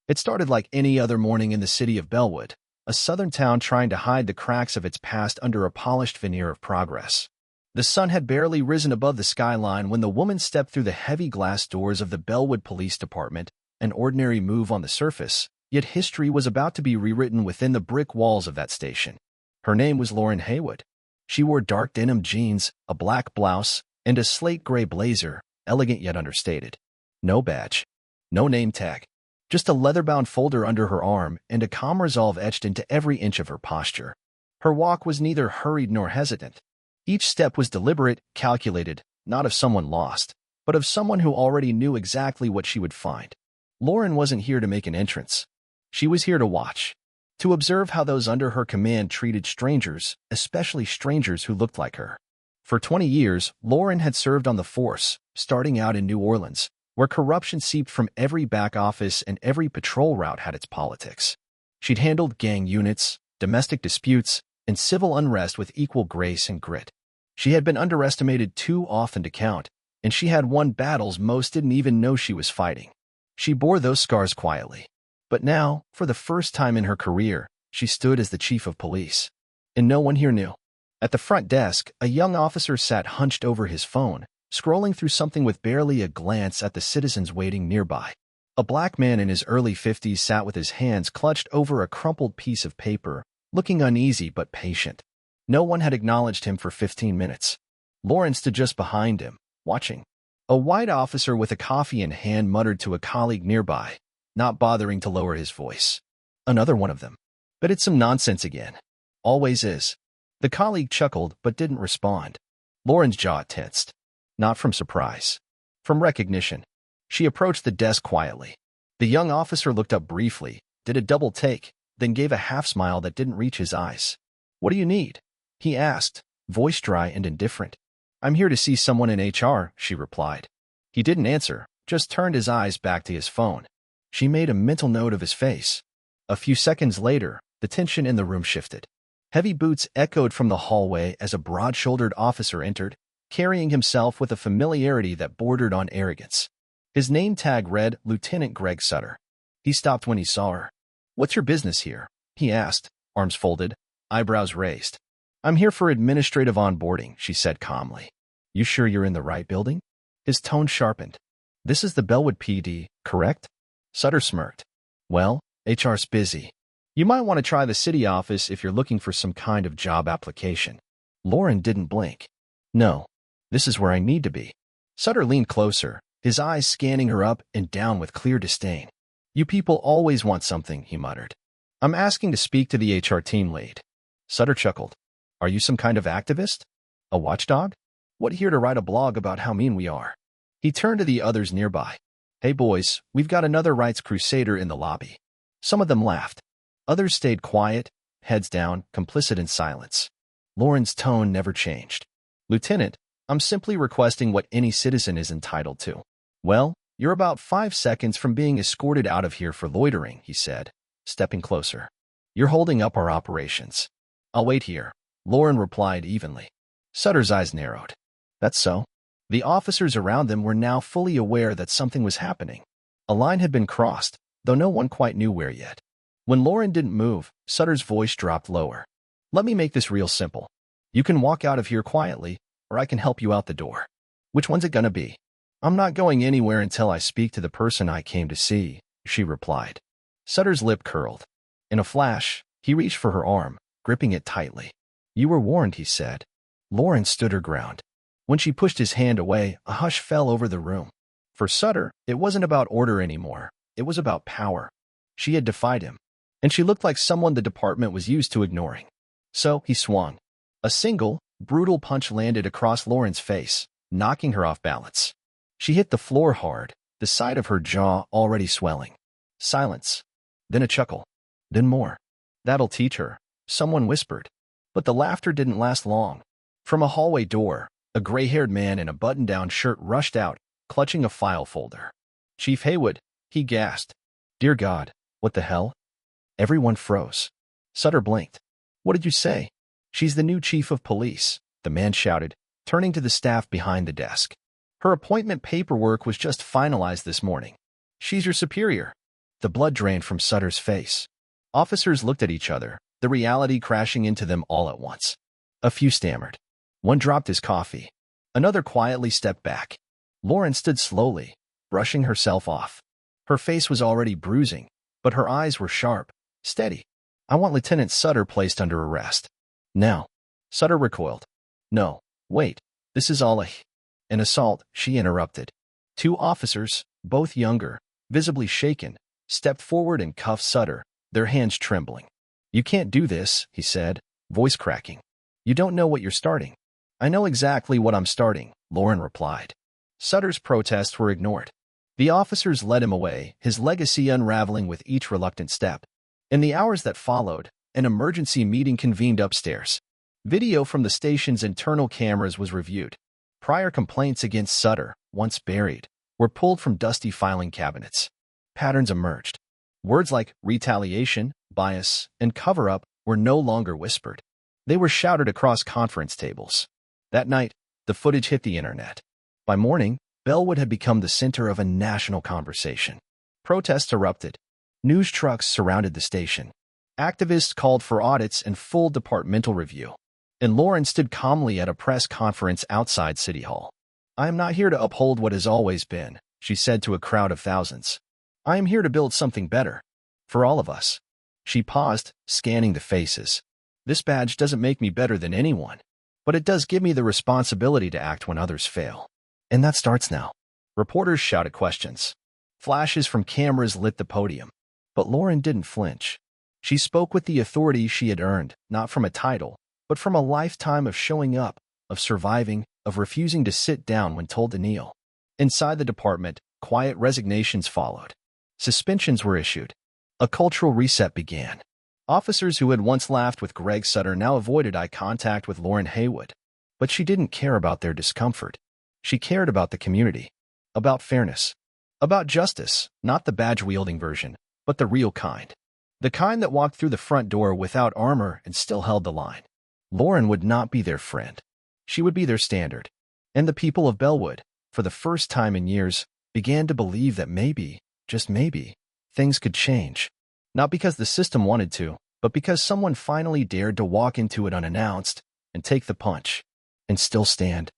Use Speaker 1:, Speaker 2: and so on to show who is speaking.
Speaker 1: It started like any other morning in the city of Bellwood, a southern town trying to hide the cracks of its past under a polished veneer of progress. The sun had barely risen above the skyline when the woman stepped through the heavy glass doors of the Bellwood Police Department, an ordinary move on the surface, yet history was about to be rewritten within the brick walls of that station. Her name was Lauren Haywood. She wore dark denim jeans, a black blouse, and a slate-gray blazer, elegant yet understated. No badge. No name tag. Just a leather-bound folder under her arm and a calm resolve etched into every inch of her posture. Her walk was neither hurried nor hesitant. Each step was deliberate, calculated, not of someone lost, but of someone who already knew exactly what she would find. Lauren wasn't here to make an entrance. She was here to watch, to observe how those under her command treated strangers, especially strangers who looked like her. For 20 years, Lauren had served on the force, starting out in New Orleans, where corruption seeped from every back office and every patrol route had its politics. She'd handled gang units, domestic disputes, and civil unrest with equal grace and grit. She had been underestimated too often to count, and she had won battles most didn't even know she was fighting. She bore those scars quietly. But now, for the first time in her career, she stood as the chief of police. And no one here knew. At the front desk, a young officer sat hunched over his phone, scrolling through something with barely a glance at the citizens waiting nearby. A black man in his early 50s sat with his hands clutched over a crumpled piece of paper, looking uneasy but patient. No one had acknowledged him for 15 minutes. Lauren stood just behind him, watching. A white officer with a coffee in hand muttered to a colleague nearby, not bothering to lower his voice. Another one of them. But it's some nonsense again. Always is. The colleague chuckled but didn't respond. Lauren's jaw tensed. Not from surprise. From recognition. She approached the desk quietly. The young officer looked up briefly, did a double take, then gave a half-smile that didn't reach his eyes. "What do you need?" he asked, voice dry and indifferent. "I'm here to see someone in HR," she replied. He didn't answer, just turned his eyes back to his phone. She made a mental note of his face. A few seconds later, the tension in the room shifted. Heavy boots echoed from the hallway as a broad-shouldered officer entered, carrying himself with a familiarity that bordered on arrogance. His name tag read Lieutenant Greg Sutter. He stopped when he saw her. "What's your business here?" he asked, arms folded, eyebrows raised. "I'm here for administrative onboarding," she said calmly. "You sure you're in the right building?" His tone sharpened. "This is the Bellwood PD, correct?" Sutter smirked. "Well, HR's busy. You might want to try the city office if you're looking for some kind of job application." Lauren didn't blink. "No, this is where I need to be." Sutter leaned closer, his eyes scanning her up and down with clear disdain. "You people always want something," he muttered. "I'm asking to speak to the HR team lead." Sutter chuckled. "Are you some kind of activist? A watchdog? What, here to write a blog about how mean we are?" He turned to the others nearby. "Hey boys, we've got another rights crusader in the lobby." Some of them laughed. Others stayed quiet, heads down, complicit in silence. Lauren's tone never changed. "Lieutenant, I'm simply requesting what any citizen is entitled to." "Well, you're about 5 seconds from being escorted out of here for loitering," he said, stepping closer. "You're holding up our operations." "I'll wait here," Lauren replied evenly. Sutter's eyes narrowed. "That's so." The officers around them were now fully aware that something was happening. A line had been crossed, though no one quite knew where yet. When Lauren didn't move, Sutter's voice dropped lower. "Let me make this real simple. You can walk out of here quietly, or I can help you out the door. Which one's it gonna be?" "I'm not going anywhere until I speak to the person I came to see," she replied. Sutter's lip curled. In a flash, he reached for her arm, gripping it tightly. "You were warned," he said. Lauren stood her ground. When she pushed his hand away, a hush fell over the room. For Sutter, it wasn't about order anymore. It was about power. She had defied him, and she looked like someone the department was used to ignoring. So he swung. A single, brutal punch landed across Lauren's face, knocking her off balance. She hit the floor hard, the side of her jaw already swelling. Silence. Then a chuckle. Then more. "That'll teach her," someone whispered. But the laughter didn't last long. From a hallway door, a gray-haired man in a button-down shirt rushed out, clutching a file folder. "Chief Haywood," he gasped. "Dear God, what the hell?" Everyone froze. Sutter blinked. "What did you say?" "She's the new chief of police," the man shouted, turning to the staff behind the desk. "Her appointment paperwork was just finalized this morning. She's your superior." the blood drained from Sutter's face. Officers looked at each other, the reality crashing into them all at once. A few stammered. One dropped his coffee. Another quietly stepped back. Lauren stood slowly, brushing herself off. Her face was already bruising, but her eyes were sharp, steady. I want Lieutenant Sutter placed under arrest. Now. Sutter recoiled. No, wait, this is all an assault, she interrupted. Two officers, both younger, visibly shaken, stepped forward and cuffed Sutter, their hands trembling. You can't do this, he said, voice cracking. You don't know what you're starting. I know exactly what I'm starting, Lauren replied. Sutter's protests were ignored. The officers led him away, his legacy unraveling with each reluctant step. In the hours that followed, an emergency meeting convened upstairs. Video from the station's internal cameras was reviewed. Prior complaints against Sutter, once buried, were pulled from dusty filing cabinets. Patterns emerged. Words like retaliation, bias, and cover-up were no longer whispered. They were shouted across conference tables. That night, the footage hit the internet. By morning, Bellwood had become the center of a national conversation. Protests erupted. News trucks surrounded the station. Activists called for audits and full departmental review. And Lauren stood calmly at a press conference outside City Hall. I am not here to uphold what has always been, she said to a crowd of thousands. I am here to build something better. For all of us. She paused, scanning the faces. This badge doesn't make me better than anyone, but it does give me the responsibility to act when others fail. And that starts now. Reporters shouted questions. Flashes from cameras lit the podium. But Lauren didn't flinch. She spoke with the authority she had earned, not from a title, but from a lifetime of showing up, of surviving, of refusing to sit down when told to kneel. Inside the department, quiet resignations followed. Suspensions were issued. A cultural reset began. Officers who had once laughed with Greg Sutter now avoided eye contact with Lauren Haywood. But she didn't care about their discomfort. She cared about the community. About fairness. About justice, not the badge-wielding version, but the real kind. The kind that walked through the front door without armor and still held the line. Lauren would not be their friend. She would be their standard. And the people of Bellwood, for the first time in years, began to believe that maybe, just maybe, things could change. Not because the system wanted to, but because someone finally dared to walk into it unannounced and take the punch and still stand.